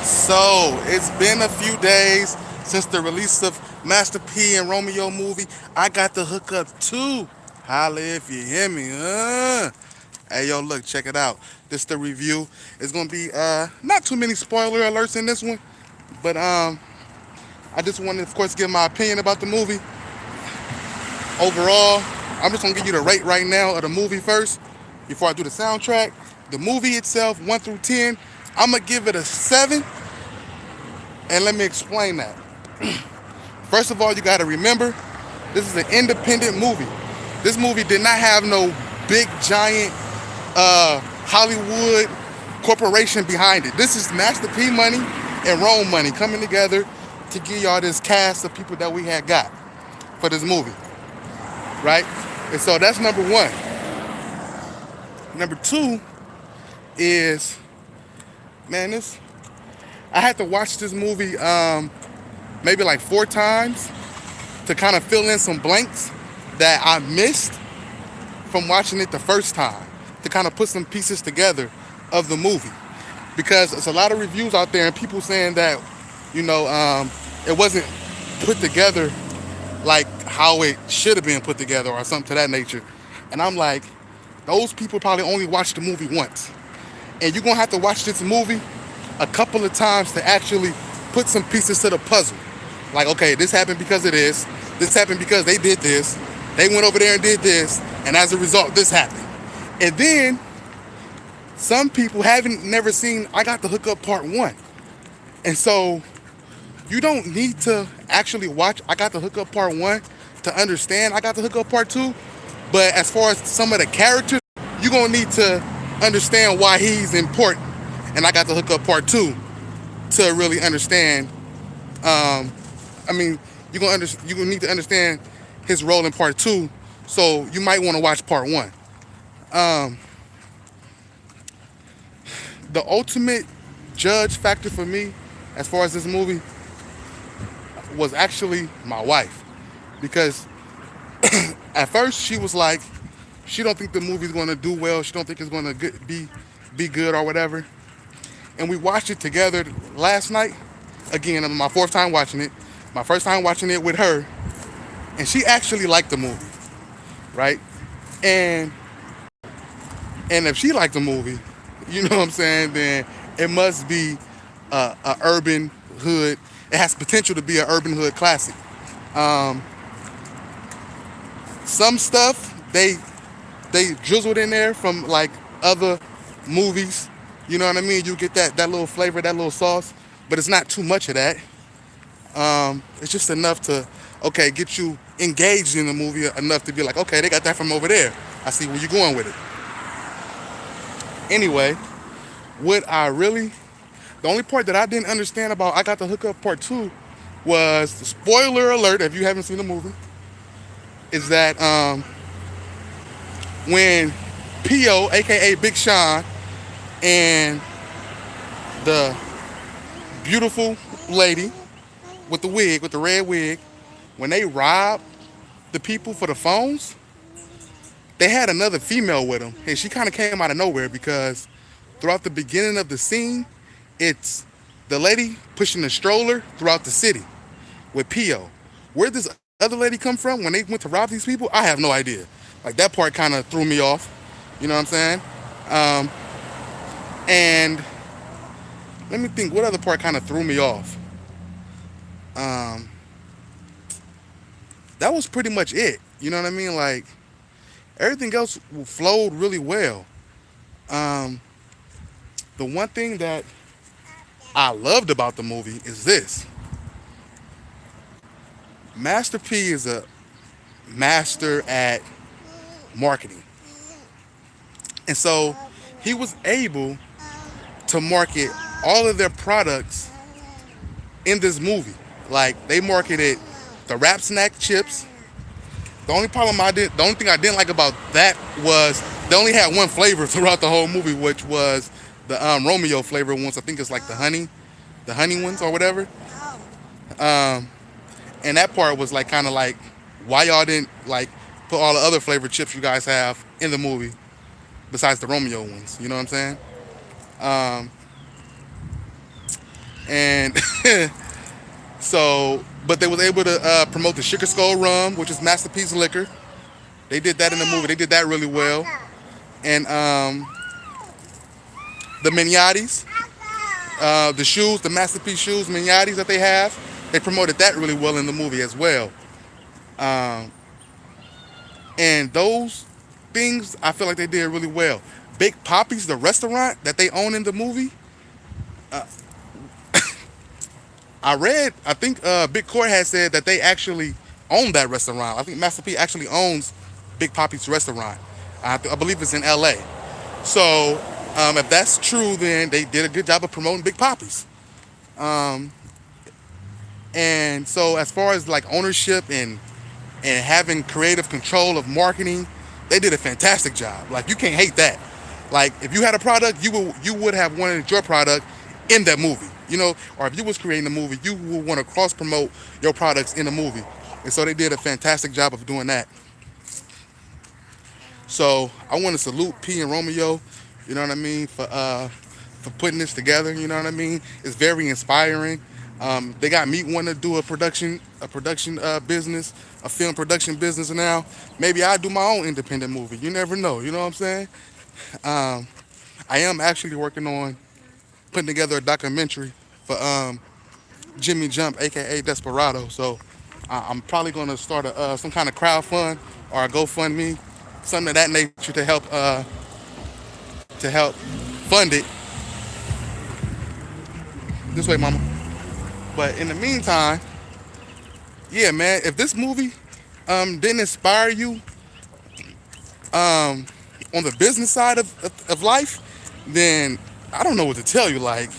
So, it's been a few days since the release of Master P and Romeo movie. I got the hookup too. Holla if you hear me. Hey yo, look, check it out. This the review. It's gonna be not too many spoiler alerts in this one, but I just want to of course give my opinion about the movie. Overall, I'm just gonna give you the rate right now of the movie first before I do the soundtrack. The movie itself, 1 through 10, I'm gonna give it a 7, and let me explain that. First of all, you gotta remember, this is an independent movie. This movie did not have no big giant Hollywood corporation behind it. This is Master P money and Rome money coming together to give y'all this cast of people that we had got for this movie, right? And so that's number one. Number two is, man, this I had to watch this movie maybe like 4 times to kind of fill in some blanks that I missed from watching it the first time, to kind of put some pieces together of the movie, because there's a lot of reviews out there and people saying that it wasn't put together like how it should have been put together or something to that nature. And I'm like, those people probably only watched the movie once, and you're gonna have to watch this movie a couple of times to actually put some pieces to the puzzle. Like, okay, this happened because of this. This happened because they did this. They went over there and did this, and as a result, this happened. And then some people haven't never seen I Got the Hookup Part 1. And so you don't need to actually watch I Got the Hookup Part 1 to understand I Got the Hookup Part 2. But as far as some of the characters, you're going to need to understand why he's important. And I Got the Hookup Part 2 to really understand. I mean, you're gonna need to understand his role in Part 2. So you might want to watch Part 1. The ultimate judge factor for me, as far as this movie, was actually my wife, because at first she was like, she don't think the movie's going to do well. She don't think it's going to be good or whatever. And we watched it together last night. Again, my fourth time watching it. My first time watching it with her, and she actually liked the movie, right? And if she liked the movie, you know what I'm saying, then it must be a urban hood. It has potential to be an urban hood classic. Some stuff they drizzled in there from like other movies. You know what I mean? You get that little flavor, that little sauce, but it's not too much of that. It's just enough to, okay, get you engaged in the movie enough to be like, okay, they got that from over there. I see where you're going with it. Anyway, the only part that I didn't understand about I Got the Hookup Part 2 was, the spoiler alert, if you haven't seen the movie, is that when P.O., aka Big Sean, and the beautiful lady with the wig, with the red wig, when they robbed the people for the phones, they had another female with them, and she kind of came out of nowhere, because throughout the beginning of the scene, it's the lady pushing the stroller throughout the city with P.O. Where does other lady come from when they went to rob these people? I have no idea. Like, that part kind of threw me off. You know what I'm saying? And let me think, what other part kind of threw me off? That was pretty much it. You know what I mean? Like, everything else flowed really well. The one thing that I loved about the movie is this. Master P is a master at marketing. And so he was able to market all of their products in this movie. Like, they marketed the Rap Snack chips. The only thing I didn't like about that was they only had one flavor throughout the whole movie, which was the Romeo flavor ones. I think it's like the honey ones or whatever. And that part was like kind of like, why y'all didn't like put all the other flavored chips you guys have in the movie besides the Romeo ones? You know what I'm saying? And so, but they was able to promote the Sugar Skull Rum, which is Masterpiece liquor. They did that in the movie. They did that really well. And the Miniatis, the shoes, the Masterpiece shoes, Miniatis that they have, they promoted that really well in the movie as well. Um, and those things, I feel like they did really well. Big Poppy's, the restaurant that they own in the movie, I think Big Court had said that they actually own that restaurant. I think Master P actually owns Big Poppy's restaurant. I believe it's in LA. So if that's true, then they did a good job of promoting Big Poppy's. Um, and so as far as like ownership and having creative control of marketing, they did a fantastic job. Like you can't hate that. Like if you had a product, you would have wanted your product in that movie, or if you was creating a movie, you would want to cross promote your products in the movie. And so they did a fantastic job of doing that. So I want to salute P and Romeo, you know what I mean, for putting this together. You know what I mean. It's very inspiring. They got me wanting to do a production business, a film production business now. Maybe I do my own independent movie. You never know. You know what I'm saying? Um, I am actually working on putting together a documentary for Jimmy Jump, aka Desperado. So I'm probably going to start some kind of crowdfund or a GoFundMe, something of that nature to help fund it this way, mama. But in the meantime, yeah, man, if this movie didn't inspire you um, on the business side of life, then I don't know what to tell you. Like,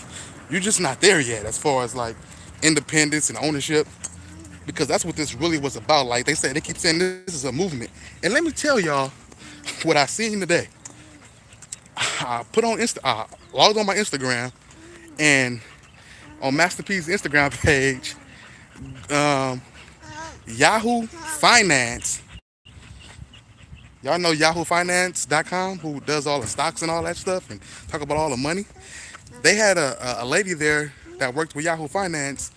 you're just not there yet as far as like independence and ownership, because that's what this really was about. Like they keep saying this is a movement. And let me tell y'all what I seen today. I put on logged on my Instagram, and on Masterpiece Instagram page, um, Yahoo Finance. Y'all know YahooFinance.com, who does all the stocks and all that stuff and talk about all the money. They had a lady there that worked with Yahoo Finance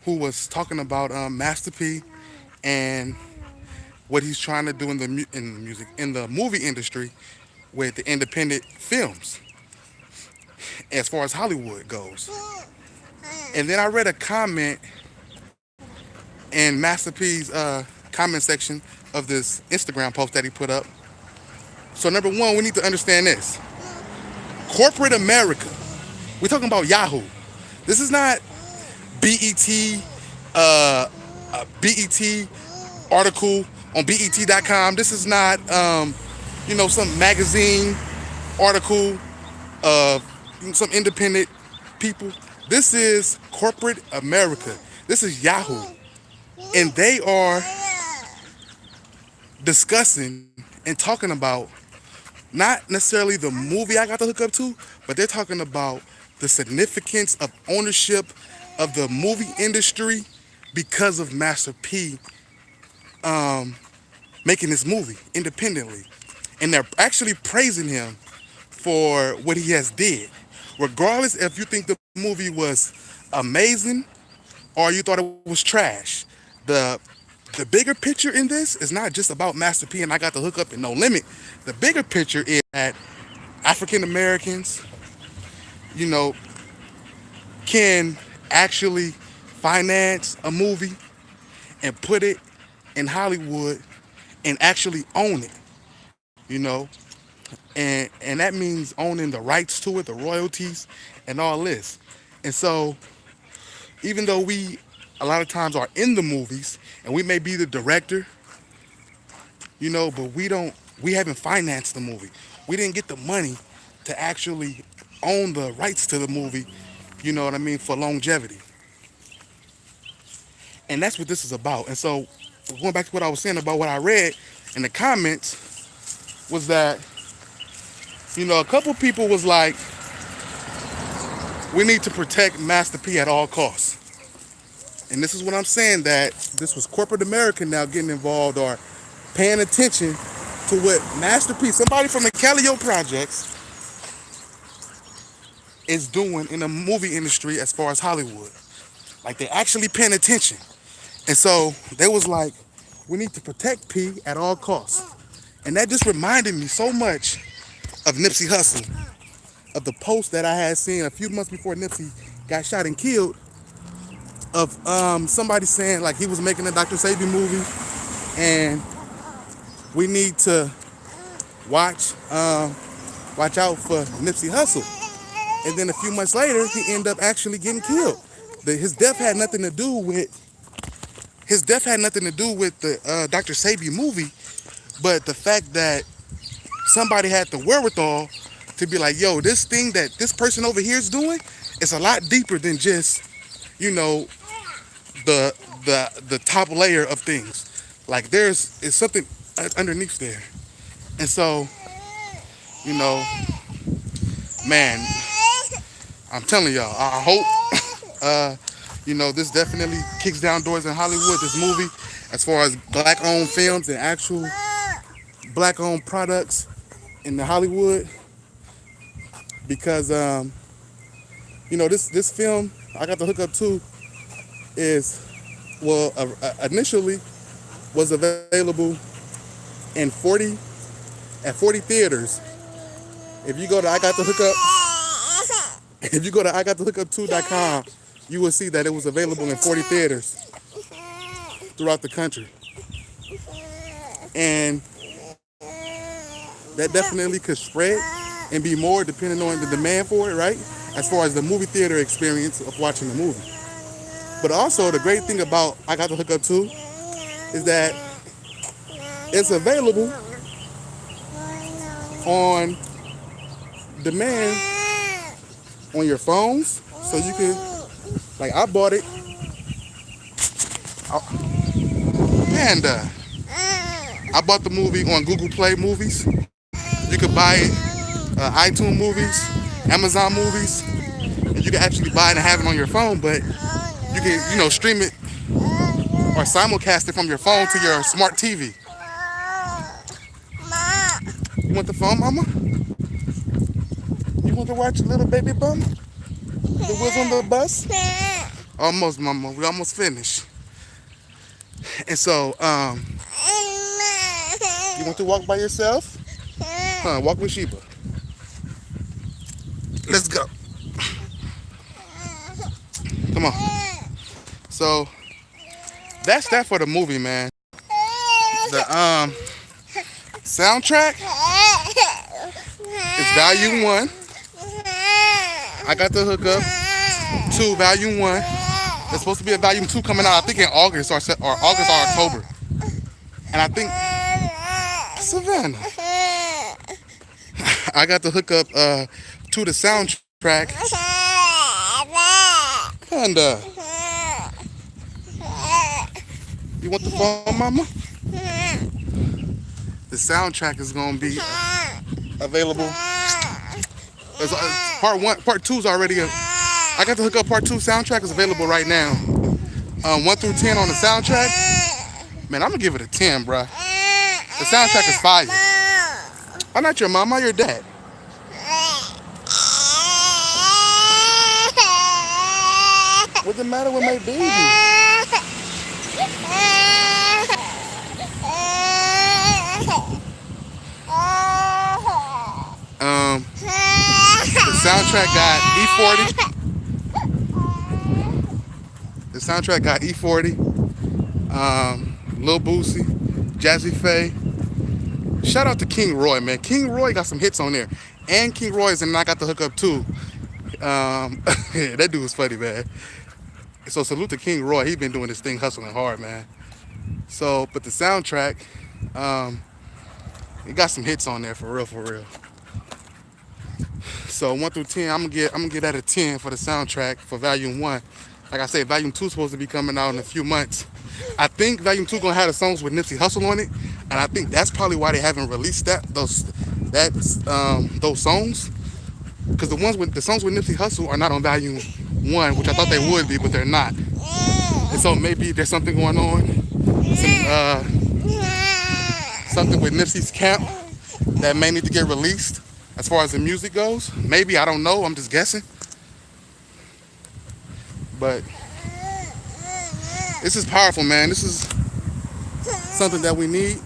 who was talking about Master P and what he's trying to do in the movie industry with the independent films as far as Hollywood goes. And then I read a comment in Master P's comment section of this Instagram post that he put up. So number one, we need to understand this: corporate America. We're talking about Yahoo. This is not BET, BET article on BET.com. This is not, some magazine article of some independent people. This is corporate America. This is Yahoo. And they are discussing and talking about not necessarily the movie I got to hook up to, but they're talking about the significance of ownership of the movie industry because of Master P um, making this movie independently. And they're actually praising him for what he has did. Regardless if you think the movie was amazing or you thought it was trash. The the bigger picture in this is not just about Master P and I got the hook up and no limit. The bigger picture is that African Americans, you know, can actually finance a movie and put it in Hollywood and actually own it, you know, and that means owning the rights to it, the royalties, and all this. And so, even though we a lot of times are in the movies and we may be the director, you know, but we haven't financed the movie. We didn't get the money to actually own the rights to the movie, you know what I mean, for longevity. And that's what this is about. And so, going back to what I was saying about what I read in the comments, was that, you know, a couple people was like, we need to protect Master P at all costs. And this is what I'm saying, that this was corporate America now getting involved or paying attention to what Master P, somebody from the Calio Projects, is doing in the movie industry as far as Hollywood. Like they actually paying attention. And so they was like, we need to protect P at all costs. And that just reminded me so much of Nipsey Hussle, of the post that I had seen a few months before Nipsey got shot and killed, of somebody saying like he was making a Dr. Sabi movie and we need to watch watch out for Nipsey Hussle. And then a few months later, he ended up actually getting killed. His death had nothing to do with the Dr. Sabi movie, but the fact that somebody had the wherewithal to be like, yo, this thing that this person over here is doing is a lot deeper than just, you know, the top layer of things. Like is something underneath there. And so, you know, man, I'm telling y'all, I hope you know, this definitely kicks down doors in Hollywood, this movie, as far as black-owned films and actual black-owned products in the Hollywood. Because, you know, this film, I got the hookup to, is, well, initially was available in 40 theaters. If you go to I got the hookup, if you go to IGotTheHookUp2.com, you will see that it was available in 40 theaters throughout the country. And that definitely could spread and be more depending on the demand for it, right? As far as the movie theater experience of watching the movie. But also the great thing about I Got the Hookup 2 is that it's available on demand on your phones, so you can, like, I bought it, and I bought the movie on Google Play Movies. You could buy it iTunes Movies, Amazon Movies, and you can actually buy it and have it on your phone, but you can, you know, stream it or simulcast it from your phone to your smart TV. You want the phone, mama? You want to watch Little Baby Bum? The Wheels on the Bus? Almost, mama. We almost finished. And so, you want to walk by yourself? Walk with Sheba. Let's go. Come on. So, that's that for the movie, man. The soundtrack is Volume 1. I Got the Hookup 2, Volume 1. There's supposed to be a Volume 2 coming out, I think in August or October. And I think Savannah. I Got the Hookup to the soundtrack. And you want the phone, mama? The soundtrack is gonna be available. Part 2 is already. I Got the Hookup Part 2 soundtrack is available right now. 1 through 10 on the soundtrack. Man, I'm gonna give it a 10, bruh. The soundtrack is fire. I'm not your mama, your dad. What's the matter with my baby? The soundtrack got E40. The soundtrack got E40, Lil Boosie, Jazzy Faye. Shout out to King Roy, man. King Roy got some hits on there. And King Roy is in I Got the Hookup too. That dude was funny, man. So salute to King Roy. He been doing this thing hustling hard, man. So, but the soundtrack, it got some hits on there for real, for real. So 1 through 10, I'm gonna get that a 10 for the soundtrack for Volume 1. Like I said, Volume 2 is supposed to be coming out in a few months. I think Volume 2 gonna have the songs with Nipsey Hussle on it, and I think that's probably why they haven't released those songs, because the songs with Nipsey Hussle are not on Volume 1, which I thought they would be, but they're not. And so maybe there's something going on, something with Nipsey's camp that may need to get released as far as the music goes. Maybe, I don't know. I'm just guessing. But this is powerful, man. This is something that we need.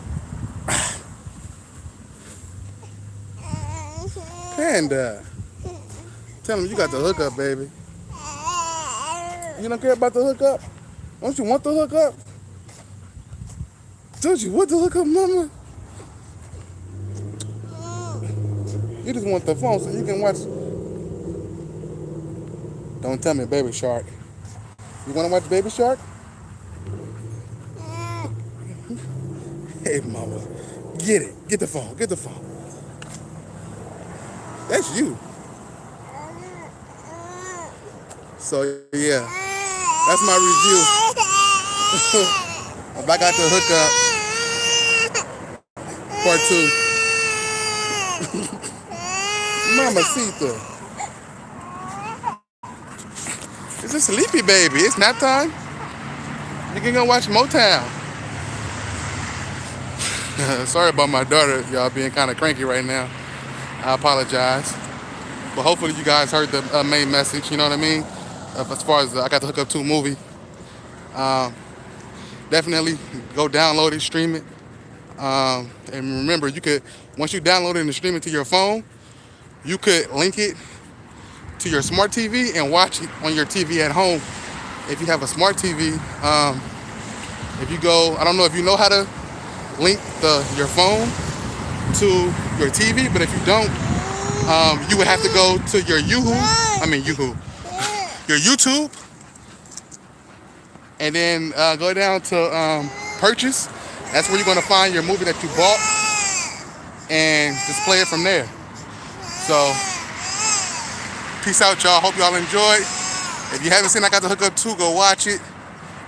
Panda, tell him you got the hookup, baby. You don't care about the hookup? Don't you want the hookup? Don't you want the hookup, mama? You just want the phone so you can watch. Don't tell me Baby Shark. You want to watch Baby Shark? Hey, mama. Get it. Get the phone. Get the phone. That's you. So, yeah. That's my review. If I got the hookup, part 2. Mamacita. It's a sleepy baby. It's nap time. You can go watch Motown. Sorry about my daughter, y'all being kind of cranky right now. I apologize. But hopefully you guys heard the main message, you know what I mean? As far as I got the Hook Up 2 movie. Definitely go download it, stream it. And remember, you could, once you download it and stream it to your phone, you could link it to your smart TV and watch it on your TV at home. If you have a smart TV, if you go, I don't know if you know how to link your phone to your TV, but if you don't, you would have to go to your your YouTube, and then go down to purchase. That's where you're gonna find your movie that you bought and just play it from there. So, peace out, y'all. Hope y'all enjoyed. If you haven't seen I Got the Hook Up 2, go watch it.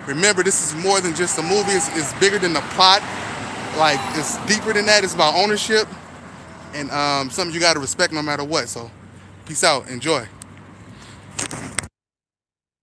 Remember, this is more than just a movie. It's bigger than the plot. Like, it's deeper than that. It's about ownership and something you got to respect no matter what. So, peace out. Enjoy.